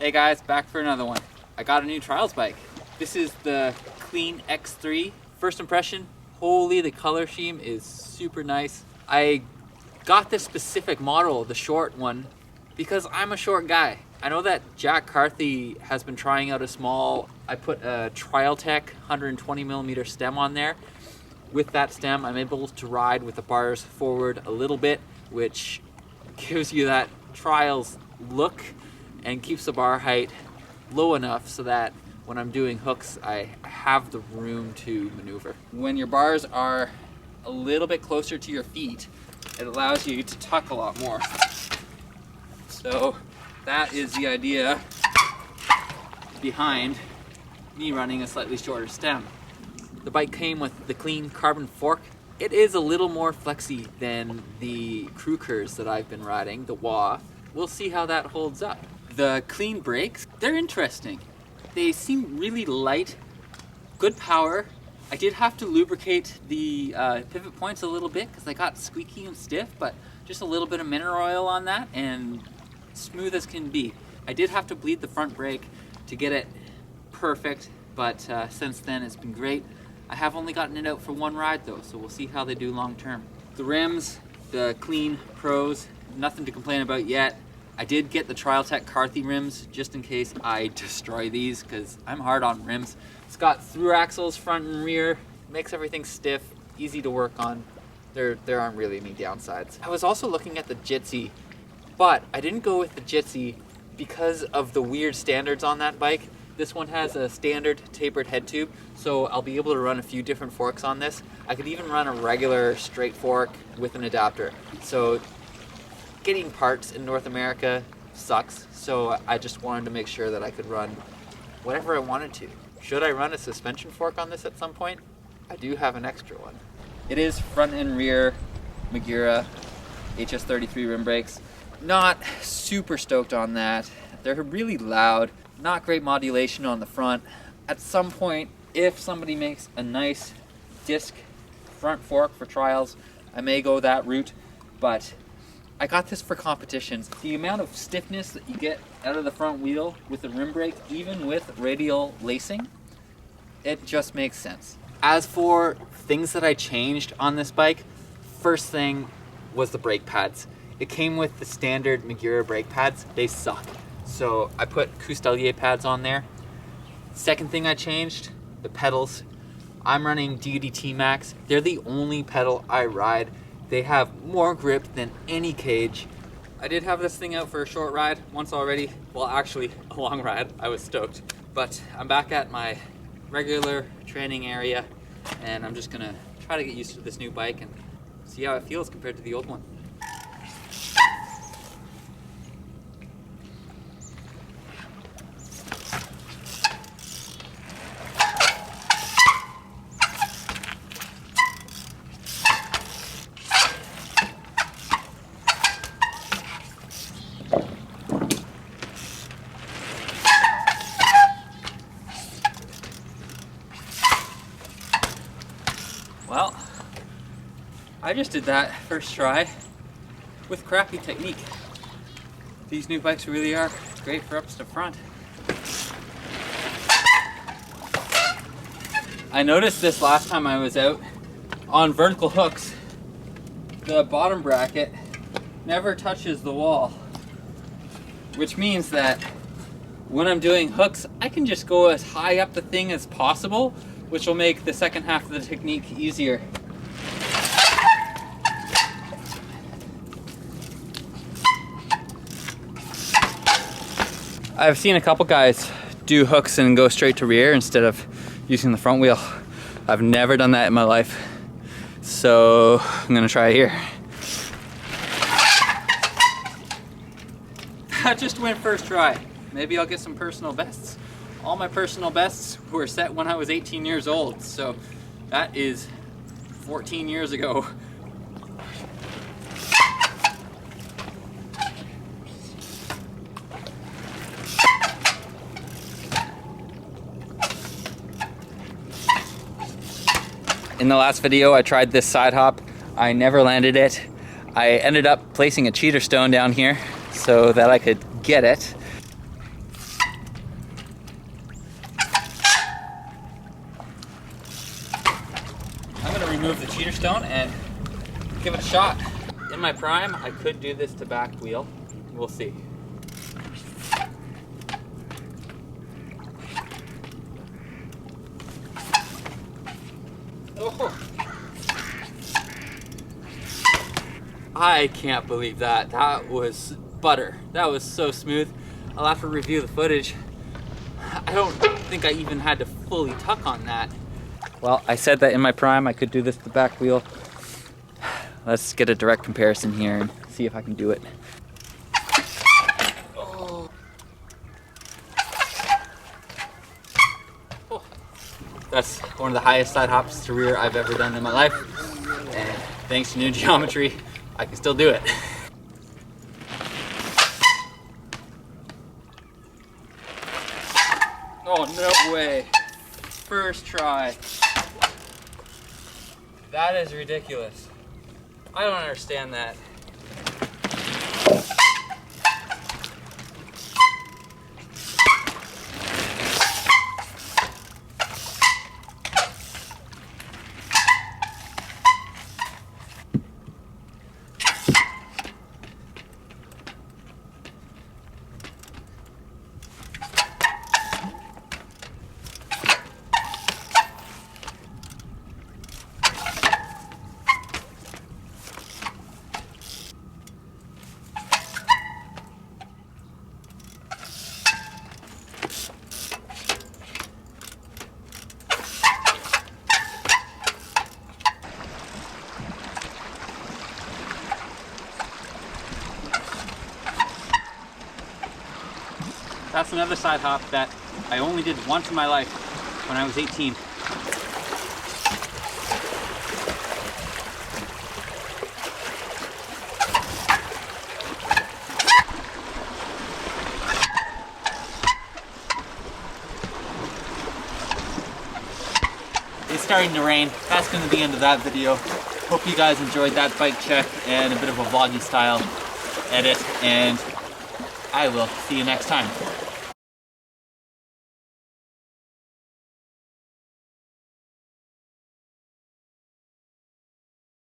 Hey guys, back for another one. I got a new trials bike. This is the Clean X3. First impression, holy, the color scheme is super nice. I got this specific model, the short one, because I'm a short guy. I know that Jack Carthy has been trying out a small, I put a Trialtech 120mm stem on there. With that stem, I'm able to ride with the bars forward a little bit, which gives you that trials look and keeps the bar height low enough so that when I'm doing hooks, I have the room to maneuver. When your bars are a little bit closer to your feet, it allows you to tuck a lot more. So that is the idea behind me running a slightly shorter stem. The bike came with the clean carbon fork. It is a little more flexy than the crew curs that I've been riding, the wah. We'll see how that holds up. The clean brakes, they're interesting. They seem really light, good power. I did have to lubricate the pivot points a little bit because they got squeaky and stiff, but just a little bit of mineral oil on that and smooth as can be. I did have to bleed the front brake to get it perfect, but since then it's been great. I have only gotten it out for one ride though, so we'll see how they do long term. The rims, the Clean Pros, nothing to complain about yet. I did get the Trialtech Carthy rims just in case I destroy these because I'm hard on rims. It's got through axles front and rear, makes everything stiff, easy to work on. There aren't really any downsides. I was also looking at the Jitsi, but I didn't go with the Jitsi because of the weird standards on that bike. This one has a standard tapered head tube, so I'll be able to run a few different forks on this. I could even run a regular straight fork with an adapter. So getting parts in North America sucks, so I just wanted to make sure that I could run whatever I wanted to. Should I run a suspension fork on this at some point? I do have an extra one. It is front and rear Magura HS33 rim brakes. Not super stoked on that. They're really loud, not great modulation on the front. At some point, if somebody makes a nice disc front fork for trials, I may go that route, but I got this for competitions. The amount of stiffness that you get out of the front wheel with the rim brake, even with radial lacing, it just makes sense. As for things that I changed on this bike, first thing was the brake pads. It came with the standard Magura brake pads. They suck. So I put Cousteلیer pads on there. Second thing I changed, the pedals. I'm running DDT Max. They're the only pedal I ride. They have more grip than any cage. I did have this thing out for a short ride once already. Well, actually a long ride. I was stoked. But I'm back at my regular training area and I'm just gonna try to get used to this new bike and see how it feels compared to the old one. Well, I just did that first try with crappy technique. These new bikes really are great for ups to front. I noticed this last time I was out. On vertical hooks, the bottom bracket never touches the wall, which means that when I'm doing hooks, I can just go as high up the thing as possible, which will make the second half of the technique easier. I've seen a couple guys do hooks and go straight to rear instead of using the front wheel. I've never done that in my life, so I'm gonna try it here. That just went first try. Maybe I'll get some personal bests. All my personal bests were set when I was 18 years old, so that is 14 years ago. In the last video, I tried this side hop. I never landed it. I ended up placing a cheater stone down here so that I could get it. remove the cheater stone and give it a shot. In my prime, I could do this to back wheel. We'll see. Oh. I can't believe that. That was butter. That was so smooth. I'll have to review the footage. I don't think I even had to fully tuck on that. Well, I said that in my prime I could do this to the back wheel. Let's get a direct comparison here and see if I can do it. Oh. Oh. That's one of the highest side hops to rear I've ever done in my life. And thanks to new geometry, I can still do it. Oh, no way. First try. That is ridiculous. I don't understand that. That's another side hop that I only did once in my life when I was 18. It's starting to rain. That's going to be the end of that video. Hope you guys enjoyed that bike check and a bit of a vloggy style edit, and I will see you next time.